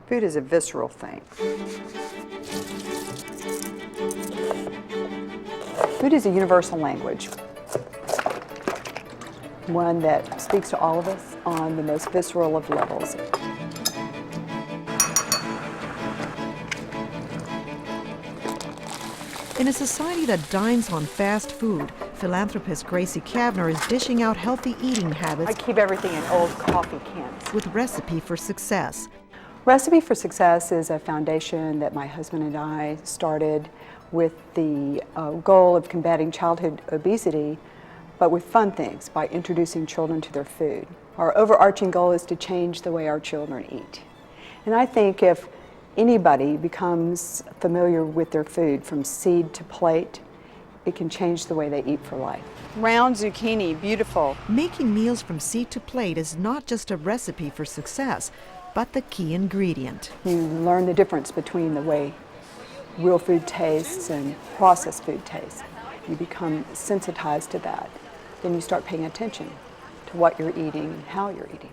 Food is a visceral thing. Food is a universal language, one that speaks to all of us on the most visceral of levels. In a society that dines on fast food, philanthropist Gracie Cavnar is dishing out healthy eating habits. I keep everything in old coffee cans. With Recipe for Success. Recipe for Success is a foundation that my husband and I started with the goal of combating childhood obesity, but with fun things, by introducing children to their food. Our overarching goal is to change the way our children eat. And I think if anybody becomes familiar with their food from seed to plate, it can change the way they eat for life. Round zucchini, beautiful. Making meals from seed to plate is not just a recipe for success, but the key ingredient. You learn the difference between the way real food tastes and processed food tastes. You become sensitized to that. Then you start paying attention to what you're eating and how you're eating.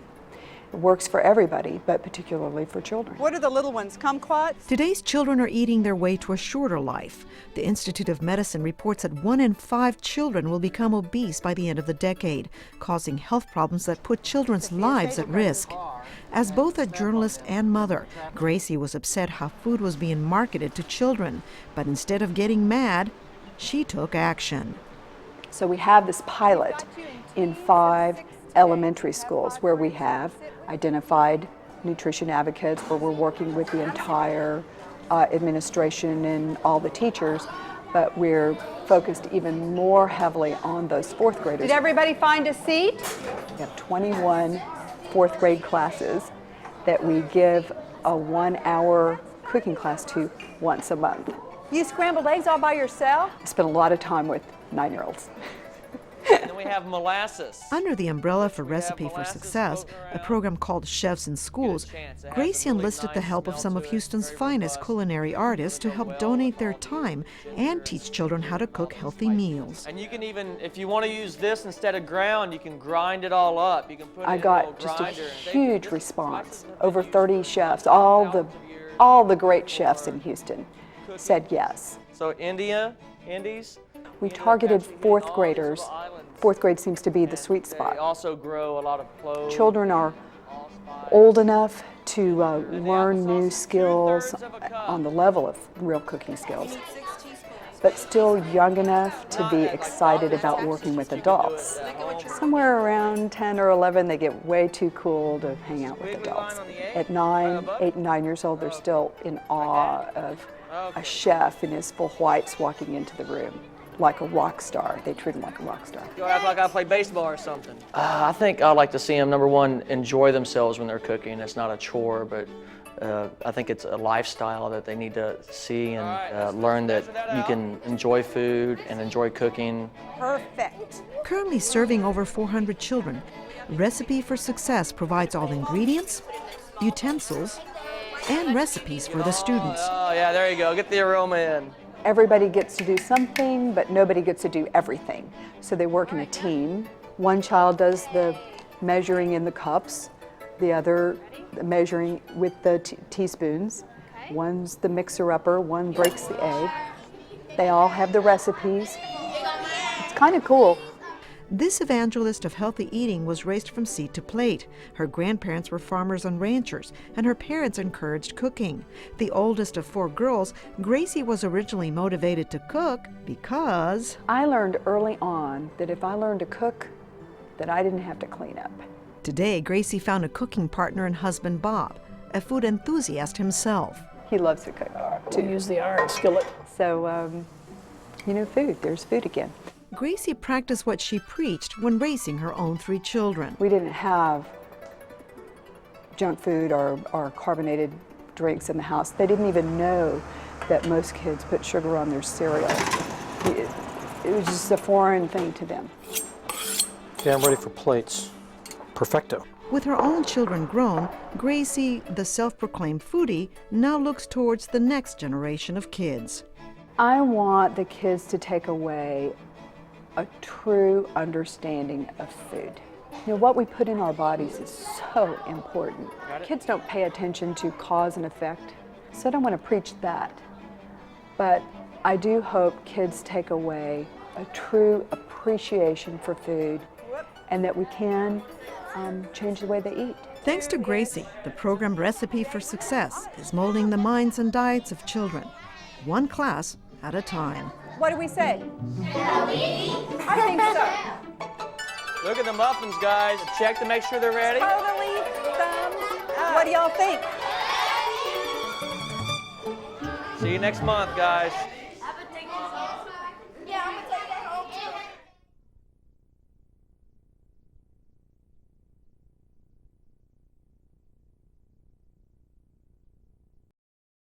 It works for everybody, but particularly for children. What are the little ones, kumquats? Today's children are eating their way to a shorter life. The Institute of Medicine reports that 1 in 5 children will become obese by the end of the decade, causing health problems that put children's lives at risk. As both a journalist and mother, Gracie was upset how food was being marketed to children, but instead of getting mad, she took action. So we have this pilot in 5 elementary schools where we have identified nutrition advocates, where we're working with the entire administration and all the teachers, but we're focused even more heavily on those 4th graders. Did everybody find a seat? We have 21 4th grade classes that we give a 1-hour cooking class to once a month. You scrambled eggs all by yourself? I spent a lot of time with 9-year-olds. And then we have molasses. Under the umbrella for Recipe for Success, a program called Chefs in Schools, Gracie enlisted the help of some of Houston's finest culinary artists to help donate their time and teach children how to cook healthy meals. And you can even, if you want to use this instead of ground, you can grind it all up. You can put it I in got a just a grinder. huge response. Over 30 chefs, all the great chefs in Houston said yes. So Indies. We targeted 4th graders. 4th grade seems to be the sweet They spot. also grow a lot of cloves. Children are old enough to learn new skills on the level of real cooking skills, but still young enough to be excited about working with adults. Somewhere around 10 or 11, they get way too cool to hang out with adults. At 8 and 9 years old, they're still in awe of a chef in his full whites walking into the room. Like a rock star. They treat him like a rock star. You act like I play baseball or something. I think I like to see them, number one, enjoy themselves when they're cooking. It's not a chore, but I think it's a lifestyle that they need to see and learn that you can enjoy food and enjoy cooking. Perfect. Currently serving over 400 children, Recipe for Success provides all ingredients, utensils, and recipes for the students. Oh yeah, there you go. Get the aroma in. Everybody gets to do something, but nobody gets to do everything. So they work in a team. One child does the measuring in the cups, the other the measuring with the teaspoons. One's the mixer-upper, one breaks the egg. They all have the recipes. It's kind of cool. This evangelist of healthy eating was raised from seed to plate. Her grandparents were farmers and ranchers, and her parents encouraged cooking. The oldest of 4 girls, Gracie was originally motivated to cook because I learned early on that if I learned to cook, that I didn't have to clean up. Today, Gracie found a cooking partner in husband Bob, a food enthusiast himself. He loves to cook, too. Use the iron skillet. So, food, there's food again. Gracie practiced what she preached when raising her own 3 children. We didn't have junk food or carbonated drinks in the house. They didn't even know that most kids put sugar on their cereal. It was just a foreign thing to them. Okay, I'm ready for plates. Perfecto. With her own children grown, Gracie, the self-proclaimed foodie, now looks towards the next generation of kids. I want the kids to take away a true understanding of food. You know, what we put in our bodies is so important. Kids don't pay attention to cause and effect, so I don't want to preach that. But I do hope kids take away a true appreciation for food and that we can change the way they eat. Thanks to Gracie, the program Recipe for Success is molding the minds and diets of children, one class at a time. What do we say? I think so. Look at the muffins, guys. Check to make sure they're ready. Totally thumbs up. What do y'all think? See you next month, guys.